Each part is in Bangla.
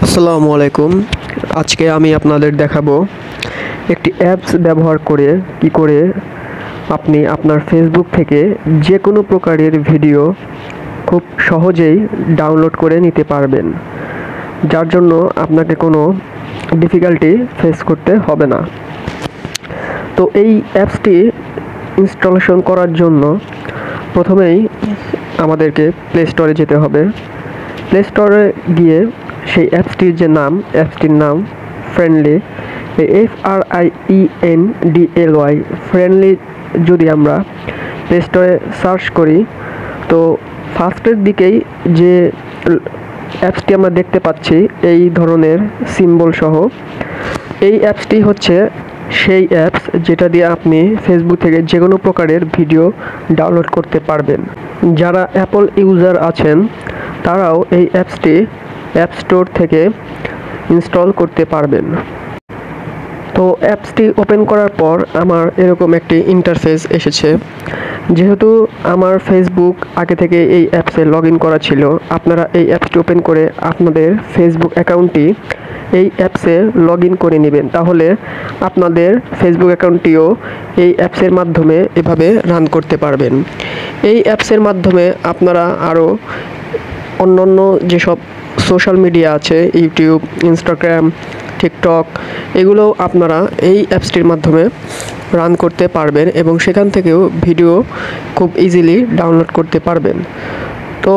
আসসালামু আলাইকুম। আজকে আমি আপনাদের দেখাবো একটি অ্যাপস ব্যবহার করে কি করে আপনি আপনার ফেসবুক থেকে যে কোনো প্রকারের ভিডিও খুব সহজেই ডাউনলোড করে নিতে পারবেন, যার জন্য আপনাকে কোনো ডিফিকাল্টি ফেস করতে হবে না। তো এই অ্যাপসটি ইনস্টলেশন করার জন্য প্রথমেই আমাদেরকে প্লে স্টোরে যেতে হবে। প্লে স্টোরে গিয়ে সেই অ্যাপসটির নাম ফ্রেন্ডলি, FRIENDLY ফ্রেন্ডলি যদি আমরা প্লে স্টোরে সার্চ করি, তো ফার্স্টের দিকেই যে অ্যাপসটি আমরা দেখতে পাচ্ছি এই ধরনের সিম্বল সহ, এই অ্যাপসটি হচ্ছে সেই অ্যাপস যেটা দিয়ে আপনি ফেসবুক থেকে যে কোনো প্রকারের ভিডিও ডাউনলোড করতে পারবেন। যারা অ্যাপল ইউজার আছেন তারাও এই অ্যাপসটি অ্যাপ স্টোর থেকে ইনস্টল করতে পারবেন। তো অ্যাপসটি ওপেন করার পর আমার এরকম একটি ইন্টারফেস এসেছে। যেহেতু আমার ফেসবুক আগে থেকে এই অ্যাপসে লগ ইন করা ছিল, আপনারা এই অ্যাপসটি ওপেন করে আপনাদের ফেসবুক অ্যাকাউন্টটি এই অ্যাপসে লগ ইন করে নেবেন, তাহলে আপনাদের ফেসবুক অ্যাকাউন্টটিও এই অ্যাপসের মাধ্যমে এভাবে রান করতে পারবেন। এই অ্যাপসের মাধ্যমে আপনারা আরও অন্যান্য যেসব সোশ্যাল মিডিয়া আছে, ইউটিউব, ইনস্টাগ্রাম, টিকটক, এগুলোও আপনারা এই অ্যাপসটির মাধ্যমে রান করতে পারবেন এবং সেখান থেকেও ভিডিও খুব ইজিলি ডাউনলোড করতে পারবেন। তো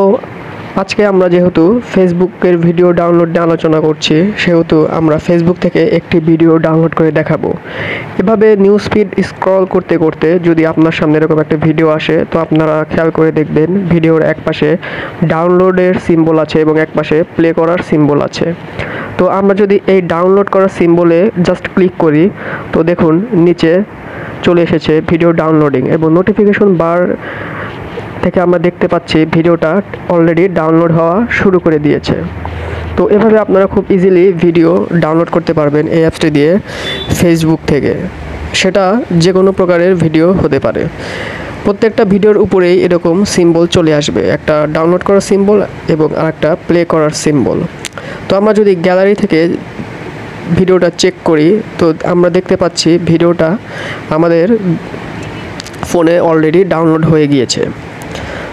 আজকে আমরা যেহেতু ফেসবুকের ভিডিও ডাউনলোড নিয়ে আলোচনা করছি, সেহেতু আমরা ফেসবুক থেকে একটি ভিডিও ডাউনলোড করে দেখাবো। এভাবে নিউজ ফিড স্ক্রল করতে করতে যদি আপনার সামনে এরকম একটা ভিডিও আসে, তো আপনারা খেয়াল করে দেখবেন ভিডিওর একপাশে ডাউনলোডের সিম্বল আছে এবং একপাশে প্লে করার সিম্বল আছে। তো আমরা যদি এই ডাউনলোড করার সিম্বলে জাস্ট ক্লিক করি, তো দেখুন নিচে চলে এসেছে ভিডিও ডাউনলোডিং এবং নোটিফিকেশন বার থেকে আমরা দেখতে পাচ্ছি ভিডিওটা অলরেডি ডাউনলোড হওয়া শুরু করে দিয়েছে। তো এভাবে আপনারা খুব ইজিলি ভিডিও ডাউনলোড করতে পারবেন এই অ্যাপসটি দিয়ে ফেসবুক থেকে। সেটা যে কোনো প্রকারের ভিডিও হতে পারে। প্রত্যেকটা ভিডিওর উপরেই এরকম সিম্বল চলে আসবে, একটা ডাউনলোড করার সিম্বল এবং আরেকটা প্লে করার সিম্বল। তো আমরা যদি গ্যালারি থেকে ভিডিওটা চেক করি, তো আমরা দেখতে পাচ্ছি ভিডিওটা আমাদের ফোনে অলরেডি ডাউনলোড হয়ে গিয়েছে।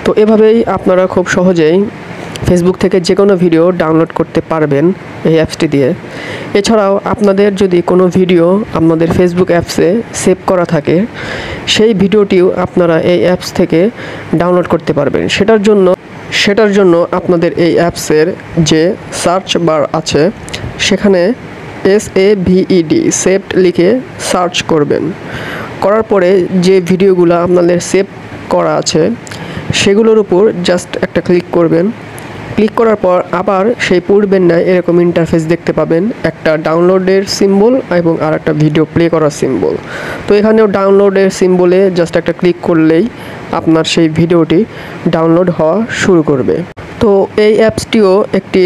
তো এভাবেই আপনারা খুব সহজেই ফেসবুক থেকে যে কোনো ভিডিও ডাউনলোড করতে পারবেন এই অ্যাপসটি দিয়ে। এছাড়াও আপনাদের যদি কোনো ভিডিও আপনাদের ফেসবুক অ্যাপসে সেভ করা থাকে, সেই ভিডিওটিও আপনারা এই অ্যাপস থেকে ডাউনলোড করতে পারবেন। সেটার জন্য আপনাদের এই অ্যাপসের যে সার্চ বার আছে, সেখানে SAVED সেভড লিখে সার্চ করবেন। করার পরে যে ভিডিওগুলো আপনাদের সেভ করা আছে সেগুলোর উপর জাস্ট একটা ক্লিক করবেন। ক্লিক করার পর আবার সেই পূর্বের ন্যায় এরকম ইন্টারফেস দেখতে পাবেন, একটা ডাউনলোডের সিম্বল এবং আর একটা ভিডিও প্লে করার সিম্বল। তো এখানেও ডাউনলোডের সিম্বলে জাস্ট একটা ক্লিক করলেই আপনার সেই ভিডিওটি ডাউনলোড হওয়া শুরু করবে। তো এই অ্যাপসটিও একটি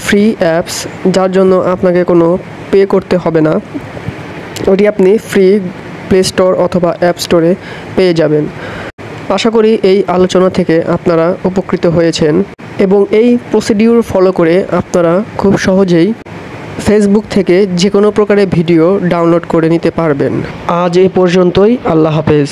ফ্রি অ্যাপস, যার জন্য আপনাকে কোনো পে করতে হবে না। ওটি আপনি ফ্রি প্লে স্টোর অথবা অ্যাপ স্টোরে পেয়ে যাবেন। আশা করি এই আলোচনা থেকে আপনারা উপকৃত হয়েছেন এবং এই প্রসিডিউর ফলো করে আপনারা খুব সহজেই ফেসবুক থেকে যে কোনো প্রকারের ভিডিও ডাউনলোড করে নিতে পারবেন। আজ এই পর্যন্তই। আল্লাহ হাফেজ।